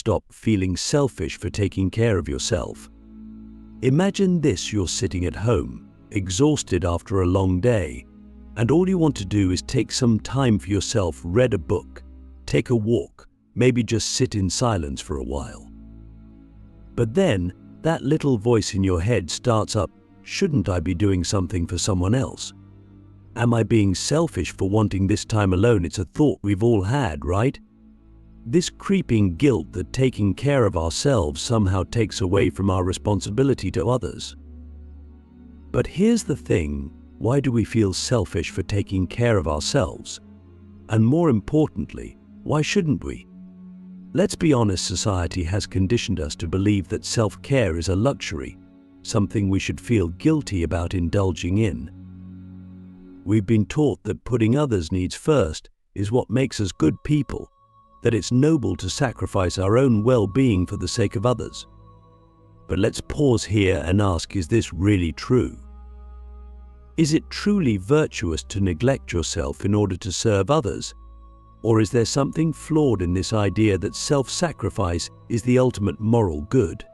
stop feeling selfish for taking care of yourself. Imagine this: you're sitting at home, exhausted after a long day, and all you want to do is take some time for yourself, read a book, take a walk, maybe just sit in silence for a while. But then, that little voice in your head starts up: shouldn't I be doing something for someone else? Am I being selfish for wanting this time alone? It's a thought we've all had, right? This creeping guilt that taking care of ourselves somehow takes away from our responsibility to others. But here's the thing: why do we feel selfish for taking care of ourselves? And more importantly, why shouldn't we? Let's be honest, society has conditioned us to believe that self-care is a luxury, something we should feel guilty about indulging in. We've been taught that putting others' needs first is what makes us good people, that it's noble to sacrifice our own well-being for the sake of others. But let's pause here and ask, is this really true? Is it truly virtuous to neglect yourself in order to serve others? Or is there something flawed in this idea that self-sacrifice is the ultimate moral good?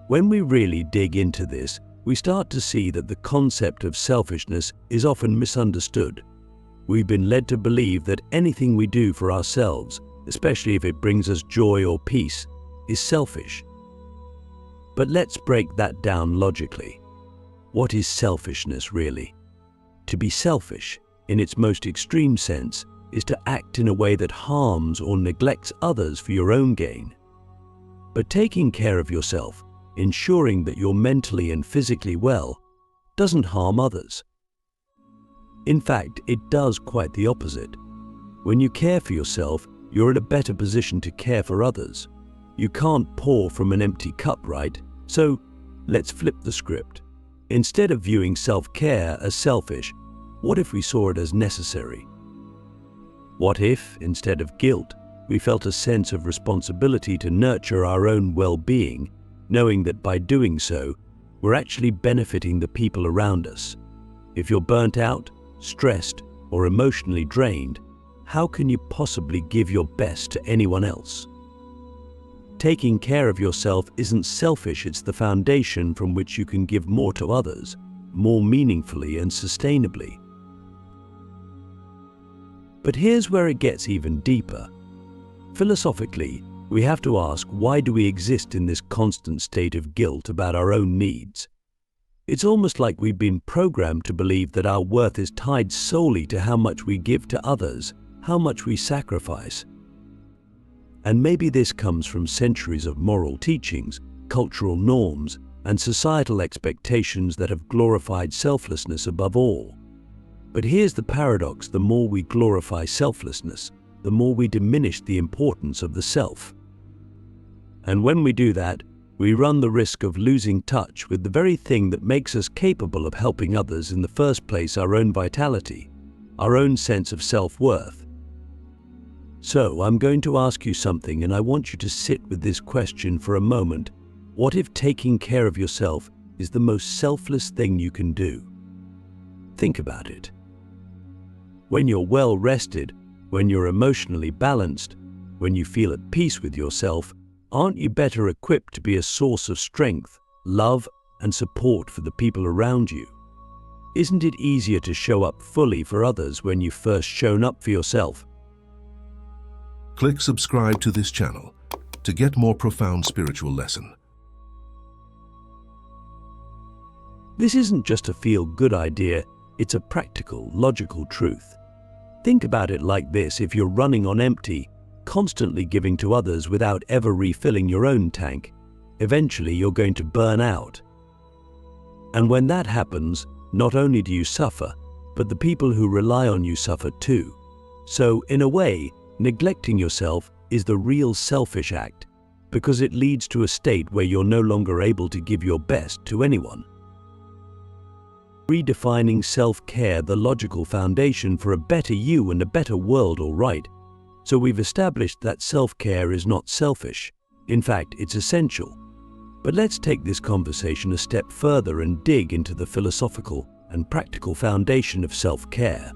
When we really dig into this, we start to see that the concept of selfishness is often misunderstood. We've been led to believe that anything we do for ourselves, especially if it brings us joy or peace, is selfish. But let's break that down logically. What is selfishness really? To be selfish, in its most extreme sense, is to act in a way that harms or neglects others for your own gain. But taking care of yourself, ensuring that you're mentally and physically well, doesn't harm others. In fact, it does quite the opposite. When you care for yourself, you're in a better position to care for others. You can't pour from an empty cup, right? So, let's flip the script. Instead of viewing self-care as selfish, what if we saw it as necessary? What if, instead of guilt, we felt a sense of responsibility to nurture our own well-being, knowing that by doing so, we're actually benefiting the people around us? If you're burnt out, stressed, or emotionally drained, how can you possibly give your best to anyone else? Taking care of yourself isn't selfish, it's the foundation from which you can give more to others, more meaningfully and sustainably. But here's where it gets even deeper. Philosophically, we have to ask, why do we exist in this constant state of guilt about our own needs? It's almost like we've been programmed to believe that our worth is tied solely to how much we give to others, how much we sacrifice. And maybe this comes from centuries of moral teachings, cultural norms, and societal expectations that have glorified selflessness above all. But here's the paradox: the more we glorify selflessness, the more we diminish the importance of the self. And when we do that, we run the risk of losing touch with the very thing that makes us capable of helping others in the first place: our own vitality, our own sense of self-worth. So I'm going to ask you something, and I want you to sit with this question for a moment. What if taking care of yourself is the most selfless thing you can do? Think about it. When you're well rested, when you're emotionally balanced, when you feel at peace with yourself, aren't you better equipped to be a source of strength, love, and support for the people around you? Isn't it easier to show up fully for others when you've first shown up for yourself? Click subscribe to this channel to get more profound spiritual lesson. This isn't just a feel-good idea, it's a practical, logical truth. Think about it like this: if you're running on empty, constantly giving to others without ever refilling your own tank, eventually you're going to burn out. And when that happens, not only do you suffer, but the people who rely on you suffer too. So, in a way, neglecting yourself is the real selfish act, because it leads to a state where you're no longer able to give your best to anyone. Redefining self-care, the logical foundation for a better you and a better world, all right. So we've established that self-care is not selfish. In fact, it's essential. But let's take this conversation a step further and dig into the philosophical and practical foundation of self-care.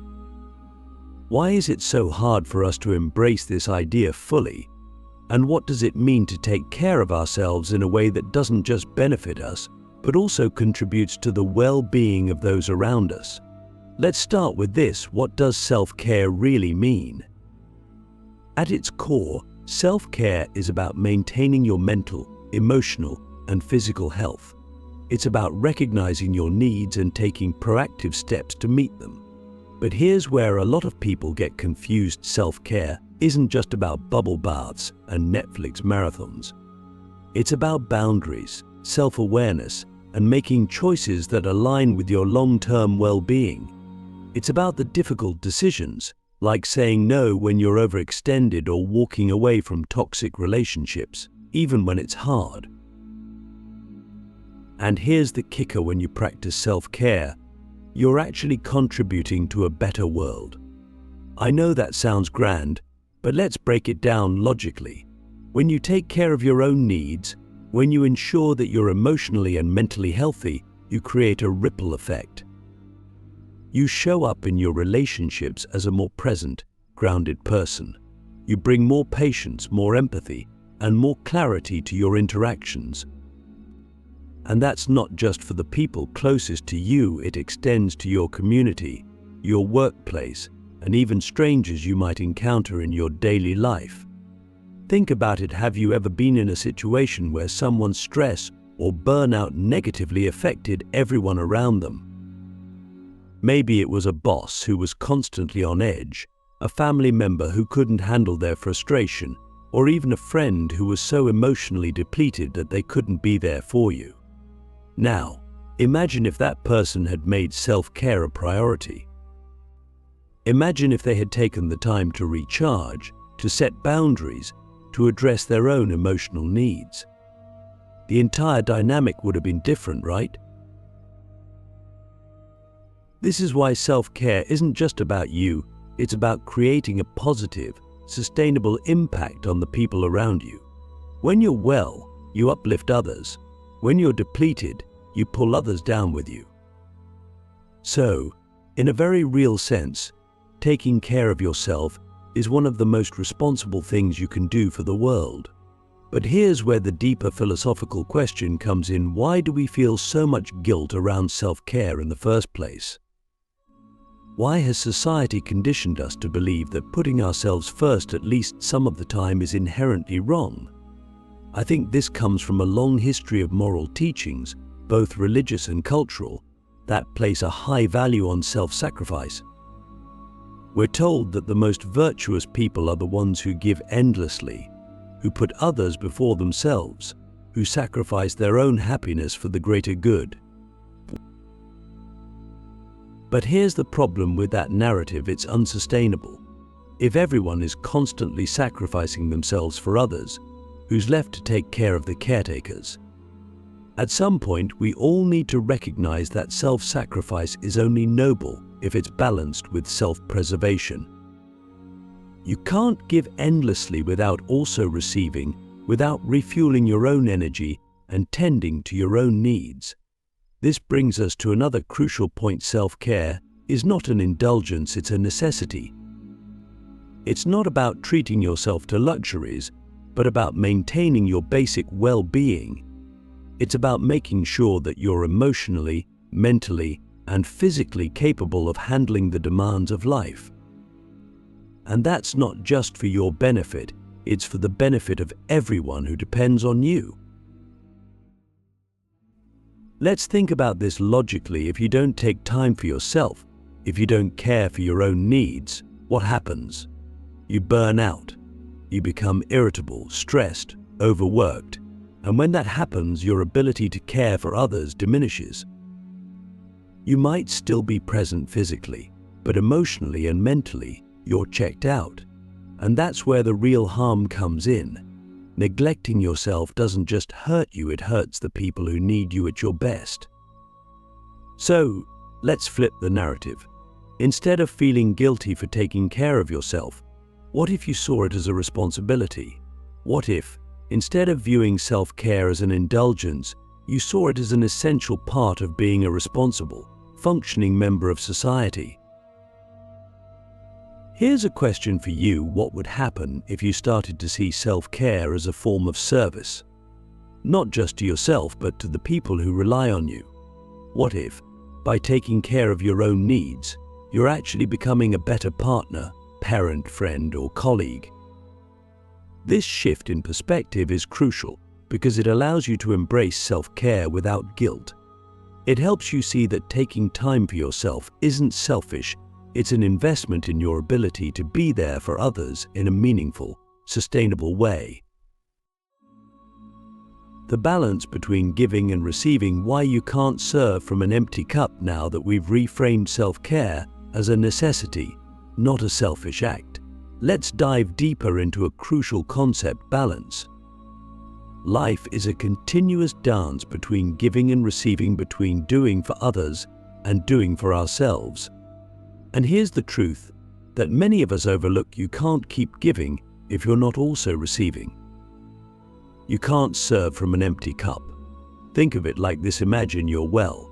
Why is it so hard for us to embrace this idea fully? And what does it mean to take care of ourselves in a way that doesn't just benefit us, but also contributes to the well-being of those around us? Let's start with this. What does self-care really mean? At its core, self-care is about maintaining your mental, emotional, and physical health. It's about recognizing your needs and taking proactive steps to meet them. But here's where a lot of people get confused. Self-care isn't just about bubble baths and Netflix marathons. It's about boundaries, self-awareness, and making choices that align with your long-term well-being. It's about the difficult decisions, like saying no when you're overextended or walking away from toxic relationships, even when it's hard. And here's the kicker: when you practice self-care, you're actually contributing to a better world. I know that sounds grand, but let's break it down logically. When you take care of your own needs, when you ensure that you're emotionally and mentally healthy, you create a ripple effect. You show up in your relationships as a more present, grounded person. You bring more patience, more empathy, and more clarity to your interactions. And that's not just for the people closest to you, it extends to your community, your workplace, and even strangers you might encounter in your daily life. Think about it. Have you ever been in a situation where someone's stress or burnout negatively affected everyone around them? Maybe it was a boss who was constantly on edge, a family member who couldn't handle their frustration, or even a friend who was so emotionally depleted that they couldn't be there for you. Now, imagine if that person had made self-care a priority. Imagine if they had taken the time to recharge, to set boundaries, to address their own emotional needs. The entire dynamic would have been different, right? This is why self-care isn't just about you, it's about creating a positive, sustainable impact on the people around you. When you're well, you uplift others. When you're depleted, you pull others down with you. So, in a very real sense, taking care of yourself is one of the most responsible things you can do for the world. But here's where the deeper philosophical question comes in: why do we feel so much guilt around self-care in the first place? Why has society conditioned us to believe that putting ourselves first at least some of the time is inherently wrong? I think this comes from a long history of moral teachings, both religious and cultural, that place a high value on self-sacrifice. We're told that the most virtuous people are the ones who give endlessly, who put others before themselves, who sacrifice their own happiness for the greater good. But here's the problem with that narrative: it's unsustainable. If everyone is constantly sacrificing themselves for others, who's left to take care of the caretakers? At some point, we all need to recognize that self-sacrifice is only noble if it's balanced with self-preservation. You can't give endlessly without also receiving, without refueling your own energy and tending to your own needs. This brings us to another crucial point: self-care is not an indulgence, it's a necessity. It's not about treating yourself to luxuries, but about maintaining your basic well-being. It's about making sure that you're emotionally, mentally, and physically capable of handling the demands of life. And that's not just for your benefit, it's for the benefit of everyone who depends on you. Let's think about this logically. If you don't take time for yourself, if you don't care for your own needs, what happens? You burn out. You become irritable, stressed, overworked, and when that happens, your ability to care for others diminishes. You might still be present physically, but emotionally and mentally, you're checked out. And that's where the real harm comes in. Neglecting yourself doesn't just hurt you, it hurts the people who need you at your best. So, let's flip the narrative. Instead of feeling guilty for taking care of yourself, what if you saw it as a responsibility? What if, instead of viewing self-care as an indulgence, you saw it as an essential part of being a responsible, functioning member of society? Here's a question for you: what would happen if you started to see self-care as a form of service? Not just to yourself, but to the people who rely on you. What if, by taking care of your own needs, you're actually becoming a better partner, parent, friend, or colleague? This shift in perspective is crucial because it allows you to embrace self-care without guilt. It helps you see that taking time for yourself isn't selfish. It's an investment in your ability to be there for others in a meaningful, sustainable way. The balance between giving and receiving: why you can't serve from an empty cup now that we've reframed self-care as a necessity, not a selfish act. Let's dive deeper into a crucial concept: balance. Life is a continuous dance between giving and receiving, between doing for others and doing for ourselves. And here's the truth that many of us overlook: you can't keep giving if you're not also receiving. You can't serve from an empty cup. Think of it like this: imagine you're well.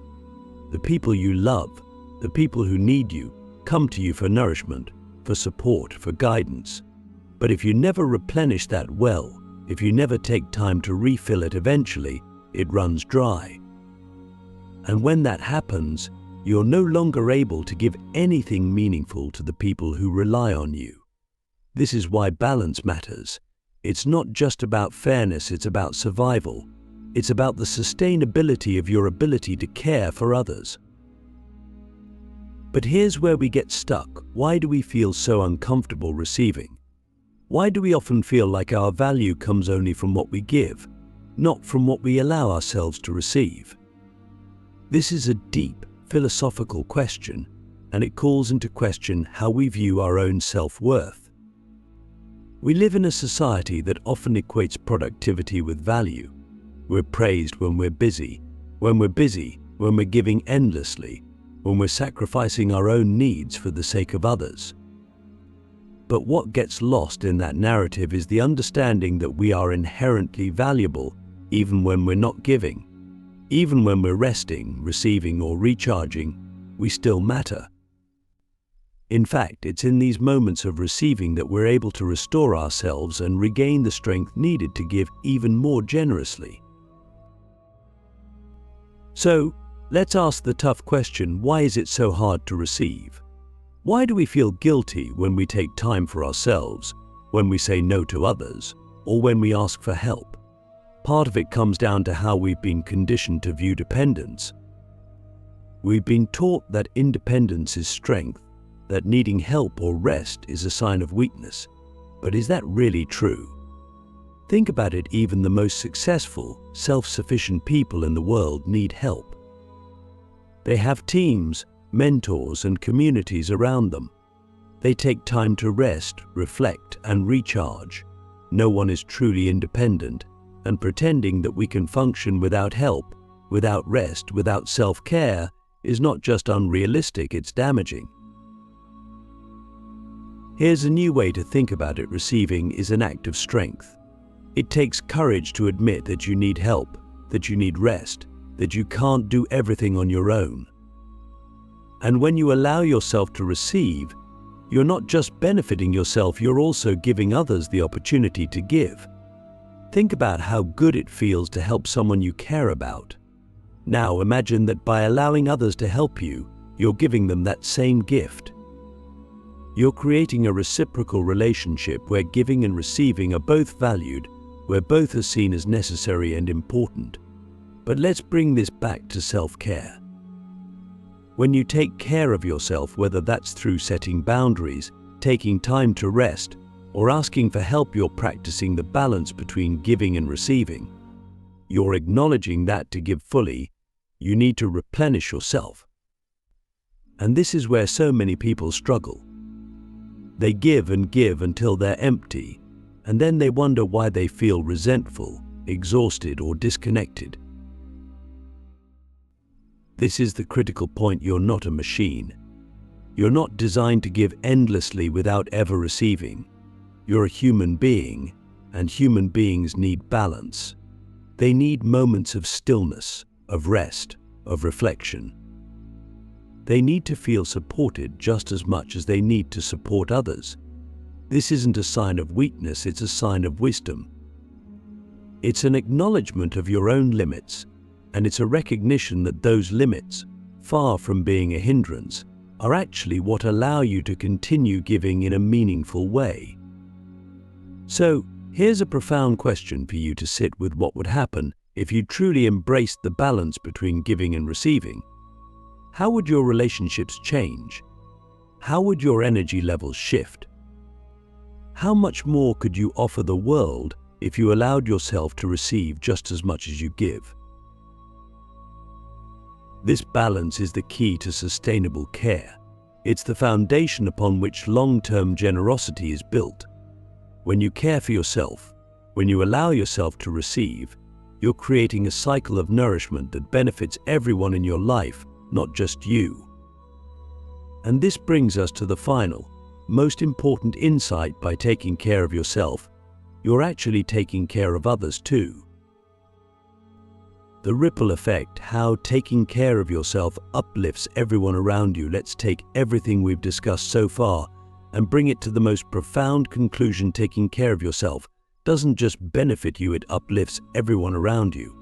The people you love, the people who need you, come to you for nourishment, for support, for guidance. But if you never replenish that well, if you never take time to refill it, eventually it runs dry. And when that happens, you're no longer able to give anything meaningful to the people who rely on you. This is why balance matters. It's not just about fairness, it's about survival. It's about the sustainability of your ability to care for others. But here's where we get stuck. Why do we feel so uncomfortable receiving? Why do we often feel like our value comes only from what we give, not from what we allow ourselves to receive? This is a deep, philosophical question, and it calls into question how we view our own self-worth. We live in a society that often equates productivity with value. We're praised when we're busy, when we're giving endlessly, when we're sacrificing our own needs for the sake of others. But what gets lost in that narrative is the understanding that we are inherently valuable even when we're not giving. Even when we're resting, receiving, or recharging, we still matter. In fact, it's in these moments of receiving that we're able to restore ourselves and regain the strength needed to give even more generously. So, let's ask the tough question: why is it so hard to receive? Why do we feel guilty when we take time for ourselves, when we say no to others, or when we ask for help? Part of it comes down to how we've been conditioned to view dependence. We've been taught that independence is strength, that needing help or rest is a sign of weakness. But is that really true? Think about it: even the most successful, self-sufficient people in the world need help. They have teams, mentors, and communities around them. They take time to rest, reflect, and recharge. No one is truly independent, and pretending that we can function without help, without rest, without self-care is not just unrealistic, it's damaging. Here's a new way to think about it: receiving is an act of strength. It takes courage to admit that you need help, that you need rest, that you can't do everything on your own. And when you allow yourself to receive, you're not just benefiting yourself, you're also giving others the opportunity to give. Think about how good it feels to help someone you care about. Now imagine that by allowing others to help you, you're giving them that same gift. You're creating a reciprocal relationship where giving and receiving are both valued, where both are seen as necessary and important. But let's bring this back to self-care. When you take care of yourself, whether that's through setting boundaries, taking time to rest, or asking for help, you're practicing the balance between giving and receiving. You're acknowledging that to give fully, you need to replenish yourself. And this is where so many people struggle. They give and give until they're empty, and then they wonder why they feel resentful, exhausted, or disconnected. This is the critical point: you're not a machine. You're not designed to give endlessly without ever receiving. You're a human being, and human beings need balance. They need moments of stillness, of rest, of reflection. They need to feel supported just as much as they need to support others. This isn't a sign of weakness, it's a sign of wisdom. It's an acknowledgement of your own limits, and it's a recognition that those limits, far from being a hindrance, are actually what allow you to continue giving in a meaningful way. So, here's a profound question for you to sit with: what would happen if you truly embraced the balance between giving and receiving? How would your relationships change? How would your energy levels shift? How much more could you offer the world if you allowed yourself to receive just as much as you give? This balance is the key to sustainable care. It's the foundation upon which long-term generosity is built. When you care for yourself, when you allow yourself to receive, you're creating a cycle of nourishment that benefits everyone in your life, not just you. And this brings us to the final, most important insight: by taking care of yourself, you're actually taking care of others too. The ripple effect, how taking care of yourself uplifts everyone around you. Let's take everything we've discussed so far and bring it to the most profound conclusion. Taking care of yourself doesn't just benefit you, it uplifts everyone around you.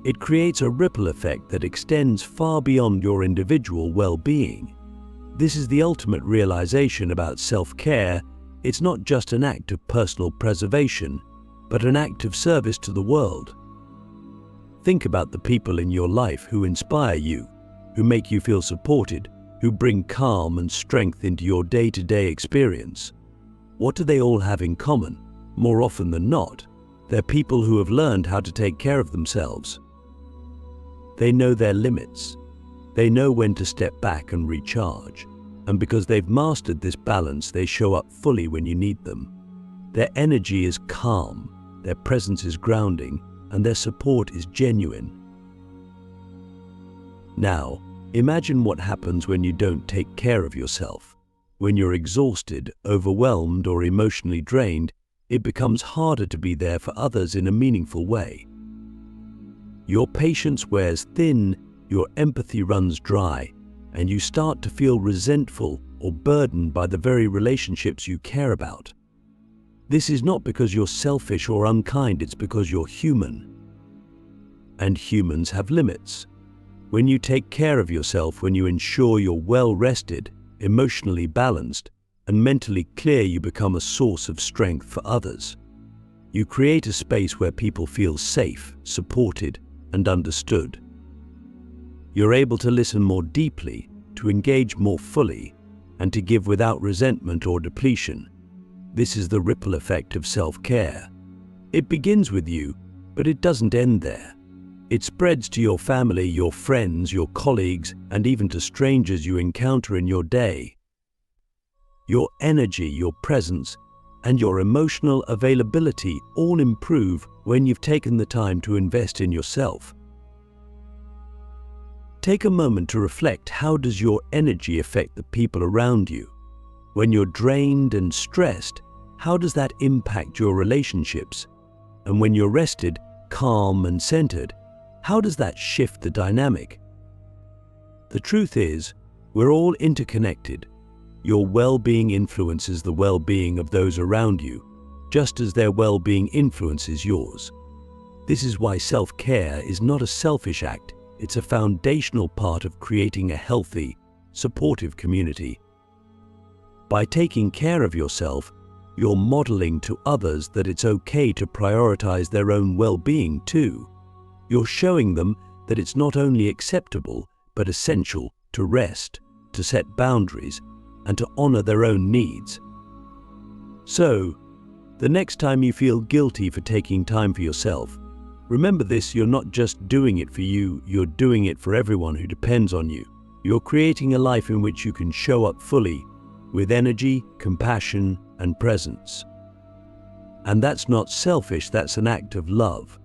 It creates a ripple effect that extends far beyond your individual well-being. This is the ultimate realization about self-care. It's not just an act of personal preservation, but an act of service to the world. Think about the people in your life who inspire you, who make you feel supported, who bring calm and strength into your day-to-day experience. What do they all have in common? More often than not, they're people who have learned how to take care of themselves. They know their limits. They know when to step back and recharge. And because they've mastered this balance, they show up fully when you need them. Their energy is calm, their presence is grounding, and their support is genuine. Now, imagine what happens when you don't take care of yourself. When you're exhausted, overwhelmed, or emotionally drained, it becomes harder to be there for others in a meaningful way. Your patience wears thin, your empathy runs dry, and you start to feel resentful or burdened by the very relationships you care about. This is not because you're selfish or unkind, it's because you're human. And humans have limits. When you take care of yourself, when you ensure you're well rested, emotionally balanced, and mentally clear, you become a source of strength for others. You create a space where people feel safe, supported, and understood. You're able to listen more deeply, to engage more fully, and to give without resentment or depletion. This is the ripple effect of self-care. It begins with you, but it doesn't end there. It spreads to your family, your friends, your colleagues, and even to strangers you encounter in your day. Your energy, your presence, and your emotional availability all improve when you've taken the time to invest in yourself. Take a moment to reflect: how does your energy affect the people around you? When you're drained and stressed, how does that impact your relationships? And when you're rested, calm, and centered, how does that shift the dynamic? The truth is, we're all interconnected. Your well-being influences the well-being of those around you, just as their well-being influences yours. This is why self-care is not a selfish act. It's a foundational part of creating a healthy, supportive community. By taking care of yourself, you're modeling to others that it's okay to prioritize their own well-being too. You're showing them that it's not only acceptable, but essential to rest, to set boundaries, and to honor their own needs. So, the next time you feel guilty for taking time for yourself, remember this: you're not just doing it for you, you're doing it for everyone who depends on you. You're creating a life in which you can show up fully, with energy, compassion, and presence. And that's not selfish, that's an act of love.